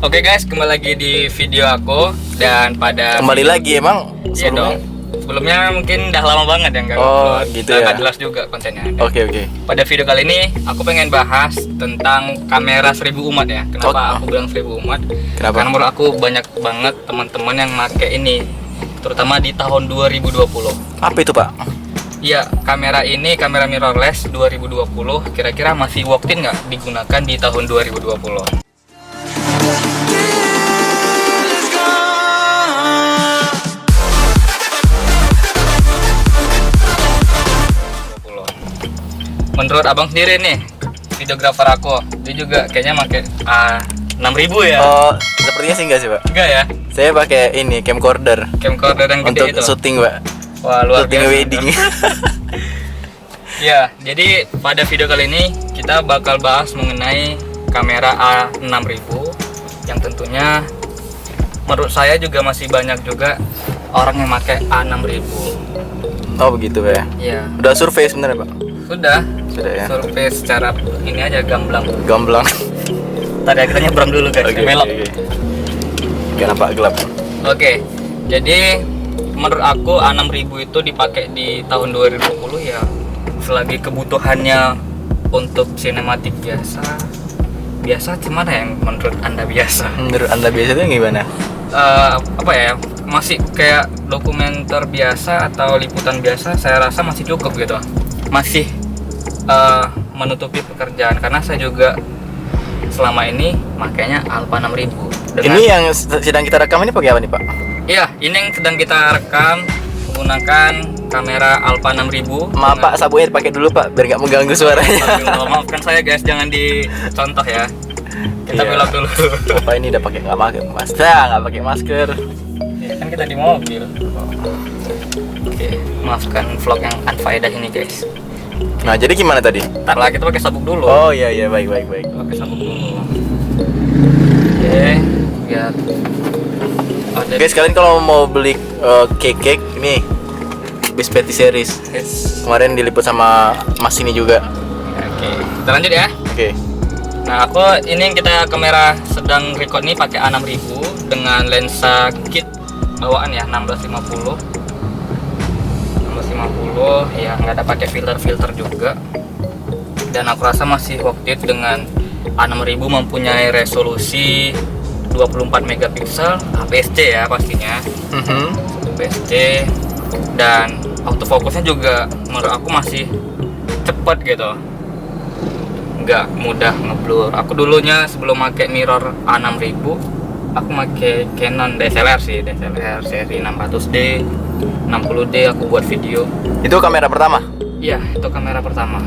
Oke guys, kembali lagi di video aku. Dan pada Kembali lagi emang? Iya dong. Sebelumnya mungkin udah lama banget ya nggak Oh gitu ya. nggak jelas juga kontennya. Oke. Pada video kali ini aku pengen bahas tentang kamera 1000 umat ya. Kenapa aku bilang 1000 umat? Kenapa? Karena menurut aku banyak banget teman-teman yang pakai ini, terutama di tahun 2020. Apa itu Pak? Iya, kamera ini, kamera mirrorless 2020 kira-kira masih worth it nggak digunakan di tahun 2020? Menurut abang sendiri nih, videografer aku, dia juga kayaknya pakai 6000 ya? Oh, sepertinya sih enggak sih Pak. Enggak ya? Saya pakai ini camcorder Camcorder yang untuk gede itu. syuting Pak. Wah, luar Syuting biasa. wedding. Ya, jadi pada video kali ini kita bakal bahas mengenai kamera A6000 yang tentunya menurut saya juga masih banyak juga orang yang pakai A6000. Oh begitu Pak ya. Iya, Udah survei sebenarnya Pak. sudah Ya. survei secara ini aja gamblang. Gamblang. Tadi kita nyebrang dulu guys, belok. Gak nampak gelap. Oke, jadi menurut aku A6000 itu dipakai di tahun 2020 ya selagi kebutuhannya untuk sinematik biasa gimana yang menurut anda biasa? Menurut Anda biasanya gimana? Apa ya, masih kayak dokumenter biasa atau liputan biasa, saya rasa masih cukup gitu, masih menutupi pekerjaan karena saya juga selama ini makanya Alpha 6000. Ini yang sedang kita rekam ini pakai apa nih Pak? Iya, ini yang sedang kita rekam menggunakan kamera Alpha 6000. Maaf Pak, sabunnya dipakai dulu Pak, biar nggak mengganggu suaranya. Maafkan saya guys, jangan dicontoh ya. Kita Iya. belok dulu. Bapak ini udah pakai nggak pakai masker. Ya, kan kita di mobil. Oke, maafkan vlog yang unfaedah ini guys. Nah jadi gimana tadi? Ntar lah, kita pakai sabuk dulu. Oh iya baik. Pakai sabuk dulu. Oke, lihat. Ada Guys, kalian kalau mau beli cake ini Best Patty Series Yes. kemarin diliput sama Mas ini juga. Oke, kita lanjut ya. Oke. Nah, aku ini yang kita kamera sedang record nih pakai A6000 dengan lensa kit bawaan ya 1650 ya, nggak ada pakai filter juga, dan aku rasa masih worth it dengan A6000 mempunyai resolusi 24 megapiksel APS-C ya pastinya, APS-C, dan autofocusnya juga menurut aku masih cepat gitu, nggak mudah ngeblur. Aku dulunya sebelum pakai mirror A6000 aku pakai Canon DSLR seri 600D 60D aku buat video. Itu kamera pertama? Iya, itu kamera pertama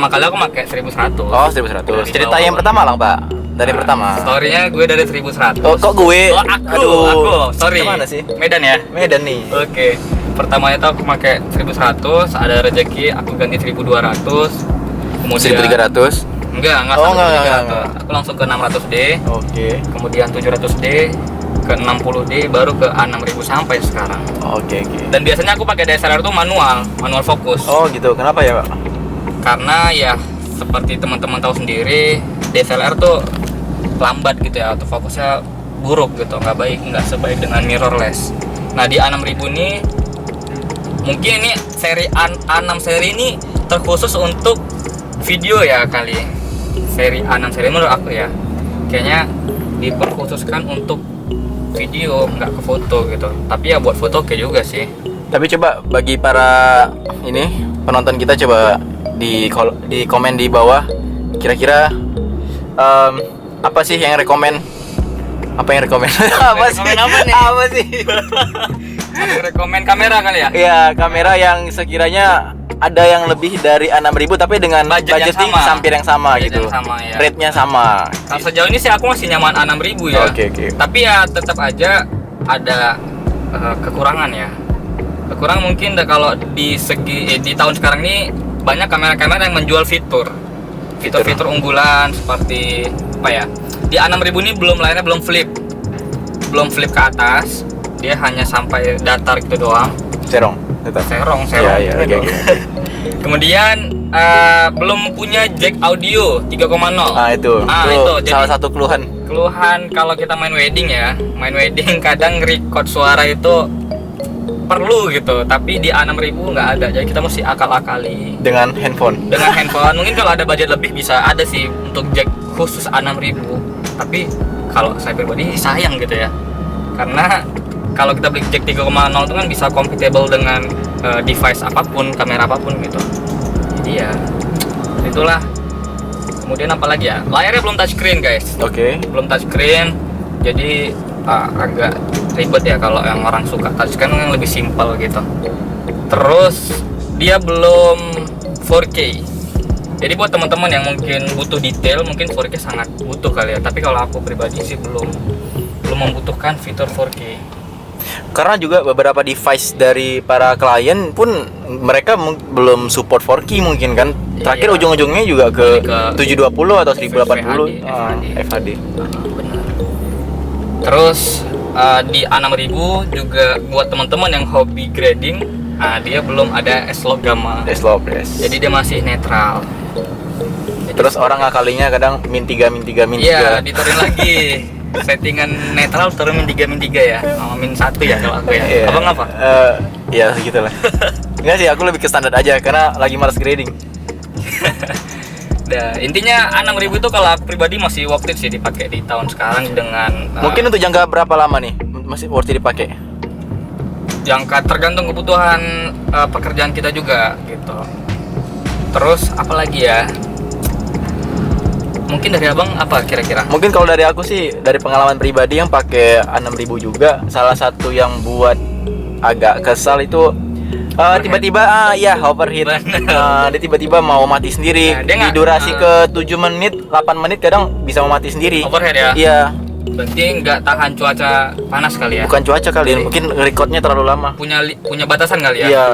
kali aku pakai 1100. Oh 1100. Dari Cerita bawah. yang pertama lah Pak. Dari Nah, pertama. storynya gue dari 1100. Oh kok gue? Oh, aku sorry. Kemana sih? Medan ya. Medan nih. Oke, pertama itu aku pakai 1100, ada rezeki aku ganti 1200, kemudian 1300. enggak Oh, sampai enggak. 1300. Aku langsung ke 600D, Oke. kemudian 700D, ke 60D, baru ke A6000 sampai sekarang. Oke. Dan biasanya aku pakai DSLR tuh manual fokus. Oh gitu. Kenapa ya Pak? Karena ya seperti teman-teman tahu sendiri, DSLR tuh lambat gitu ya, autofocusnya buruk gitu, nggak sebaik dengan mirrorless. Nah di A6000 ini mungkin ini seri A6 seri ini terkhusus untuk video ya kali. Seri A6 seri menurut aku ya kayaknya diperkhususkan untuk video, nggak ke foto gitu. Tapi ya buat foto oke juga sih. Tapi coba bagi para penonton kita, coba di komen di bawah kira-kira apa sih yang rekomen? Apa yang rekomen? Apa sih? Rekomen apa nih? Apa sih? Aku rekomen kamera kali ya. Iya, kamera yang sekiranya ada yang lebih dari A6000 tapi dengan Budget yang budgeting sama. hampir yang sama Budget gitu. yang sama, ya. Rate-nya sama. Kalau sejauh ini sih aku masih nyaman A6000 ya. Oke. Tapi ya tetap aja ada kekurangan ya. Kekurangan mungkin kalau di segi di tahun sekarang ini banyak kamera-kamera yang menjual fitur unggulan seperti apa ya? Di A6000 ini layarnya belum flip ke atas. Dia hanya sampai datar gitu doang. Serong, tetap. Serong. Iya, gitu. oke. Kemudian belum punya jack audio 3.0. Nah, itu Itu salah satu keluhan. keluhan kalau kita main wedding ya, main wedding kadang record suara itu perlu gitu, tapi di A6000 nggak ada, jadi kita mesti akal-akali dengan handphone. Mungkin kalau ada budget lebih bisa ada sih untuk jack khusus A6000, tapi kalau saya pribadi sayang gitu ya, karena kalau kita beli jack 3,0 itu kan bisa compatible dengan device apapun, kamera apapun gitu. Jadi ya itulah. Kemudian apa lagi ya, layarnya belum touchscreen guys. Oke. Belum touchscreen, jadi agak ribet ya kalau yang orang suka touchscreen yang lebih simpel gitu. Terus dia belum 4K. Jadi buat teman-teman yang mungkin butuh detail, mungkin 4K sangat butuh kali ya. Tapi kalau aku pribadi sih belum membutuhkan fitur 4K. Karena juga beberapa device dari para klien pun mereka belum support 4K mungkin kan. Terakhir Iya. ujung-ujungnya juga ke 720 atau 1080 FHD. FHD. Benar. Terus di A6000 juga buat teman-teman yang hobi grading, dia belum ada S-Log gamma. S-Log, yes. Jadi dia masih netral. Terus orang ngakalinya kadang min 3 min 3 min 3. Iya, diturunin lagi. Settingan netral turun min 3 ya. Oh, min 1 ya kalau aku ya. Iya. Abang apa? Ya segitulah. Enggak sih, aku lebih ke standar aja karena lagi malas grading. Nah, intinya A6000 itu kalau aku pribadi masih worth it sih dipakai di tahun sekarang dengan Mungkin untuk jangka berapa lama nih masih worth it dipakai? jangka tergantung kebutuhan pekerjaan kita juga gitu. Terus apalagi ya? Mungkin dari abang apa kira-kira? Mungkin kalau dari aku sih, dari pengalaman pribadi yang pakai A6000 juga, salah satu yang buat agak kesal itu tiba-tiba ya overheat. Dia tiba-tiba mau mati sendiri. Nah, dia Di nggak- durasi ke 7 menit, 8 menit kadang bisa mau mati sendiri. Overhead ya? Iya, Berarti nggak tahan cuaca panas kali ya? bukan cuaca kali, mungkin recordnya terlalu lama. Punya batasan kali ya? Iya,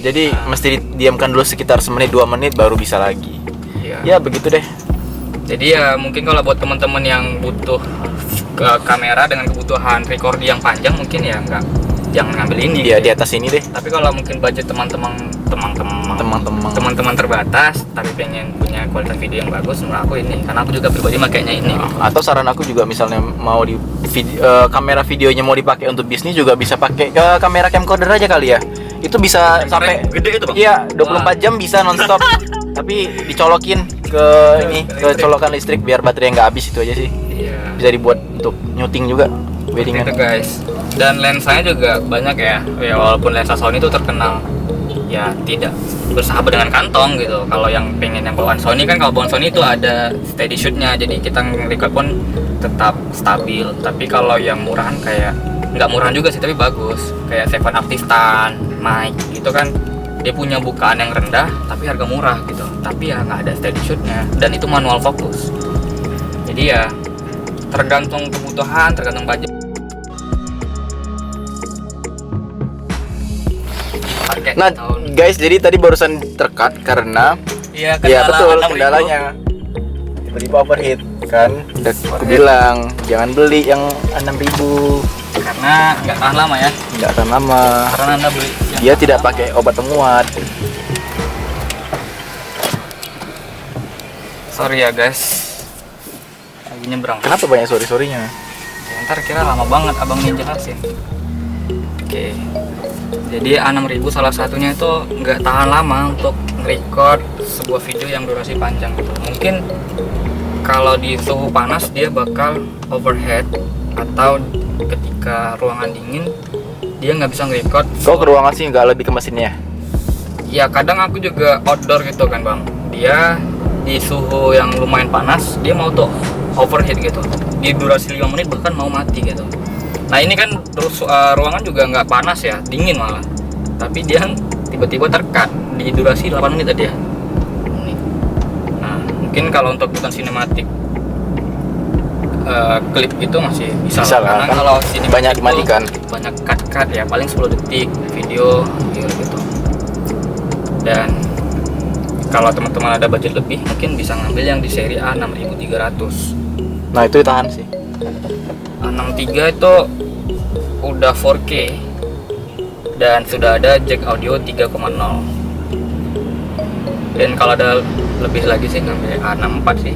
jadi mesti didiamkan dulu sekitar semenit 2 menit baru bisa lagi. Iya. Ya begitu deh. Jadi ya mungkin kalau buat teman-teman yang butuh ke kamera dengan kebutuhan record yang panjang, mungkin ya jangan ngambil ini. Iya, di atas ini deh. Tapi kalau mungkin budget teman-teman terbatas tapi pengen punya kualitas video yang bagus, menurut aku ini, karena aku juga pribadi makainya ini. Atau saran aku juga misalnya mau kamera videonya mau dipakai untuk bisnis juga bisa pakai kamera camcorder aja kali ya. Itu bisa sampai gede itu bang. iya 24 jam bisa nonstop. Tapi dicolokin ke ke colokan listrik biar baterai nggak habis, itu aja sih. Iya. Bisa dibuat untuk nyuting juga weddingan. Itu guys. Dan lensanya juga banyak ya. Ya walaupun lensa Sony itu terkenal ya tidak bersahabat dengan kantong gitu. Kalau yang pengen yang bawaan Sony kan, kalau bawaan Sony itu ada steady shootnya, jadi kita nge-record pun tetap stabil. Tapi kalau yang murahan kayak, nggak murahan juga sih tapi bagus, kayak Seven Active-Tan, mic gitu kan, dia punya bukaan yang rendah tapi harga murah gitu, tapi ya nggak ada steady shootnya dan itu manual fokus. Jadi ya tergantung kebutuhan, tergantung budget. Nah, guys, jadi tadi barusan terkat karena iya, ya betul 6.000. kendalanya. Tiba-tiba overheat kan. Udah aku bilang jangan beli yang 6.000. Karena nggak tahan lama ya, Nggak akan lama. karena anda beli yang Dia tahan tidak lama. pakai obat penguat. Sorry ya guys, lagi nyebrang. Kenapa banyak sorry-sorrynya? Ya, ntar kira lama banget abang ngejelasin. Oke, jadi A6000 salah satunya itu nggak tahan lama untuk record sebuah video yang durasi panjang gitu. Mungkin kalau di suhu panas dia bakal overhead, atau ketika ruangan dingin dia nggak bisa nge-record. Kok ke ruangan sih nggak lebih ke mesinnya? Ya kadang aku juga outdoor gitu kan bang, dia di suhu yang lumayan panas dia mau tuh overheat gitu, di durasi 5 menit bahkan mau mati gitu. Nah ini kan terus ruangan juga nggak panas ya, dingin malah, tapi dia tiba-tiba terkat di durasi 8 menit tadi ya. Nah mungkin kalau untuk bukan sinematik klip gitu masih bisa, Bisa karena lah, kan kalau sinematik banyak itu dimatikan. banyak cut ya, paling 10 detik video gitu. Dan kalau teman-teman ada budget lebih, mungkin bisa ngambil yang di seri A6300. Nah itu tahan sih. A63 itu udah 4K dan sudah ada jack audio 3,0. Dan kalau ada lebih lagi sih ngambil A64 sih.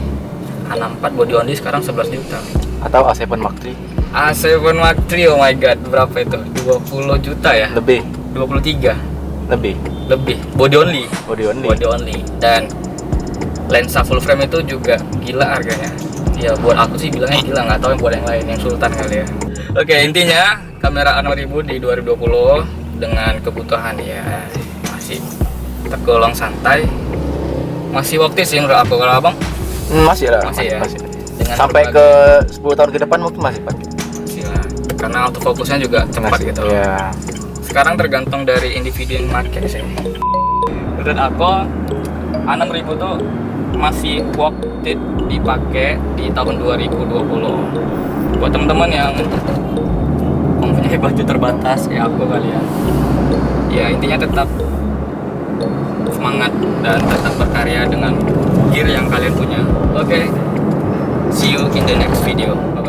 A64 body only sekarang 11 juta. atau A7 Mark III? A7 Mark III, oh my god, berapa itu? 20 juta ya? Lebih 23 lebih body only. Body only. Dan lensa full frame itu juga gila harganya. Ya buat aku sih bilangnya gila, nggak tahu yang buat yang lain, yang Sultan kali ya. Oke, intinya kamera A6000 di 2020 dengan kebutuhan ya masih tergolong santai, masih worth it sih menurut aku. Kalau abang? Masih lah. Masih ya? Dengan Sampai berbagai- ke 10 tahun ke depan mungkin masih pakai. masih lah. Karena autofocusnya juga cepat Masih, gitu. ya. Sekarang tergantung dari individu yang pakai sih. Menurut aku A6000 tuh masih worth it dipakai di tahun 2020. Buat teman-teman yang mempunyai budget terbatas ya aku kali ya. Ya intinya tetap semangat dan tetap berkarya dengan gear yang kalian punya. Oke. See you in the next video. Bye.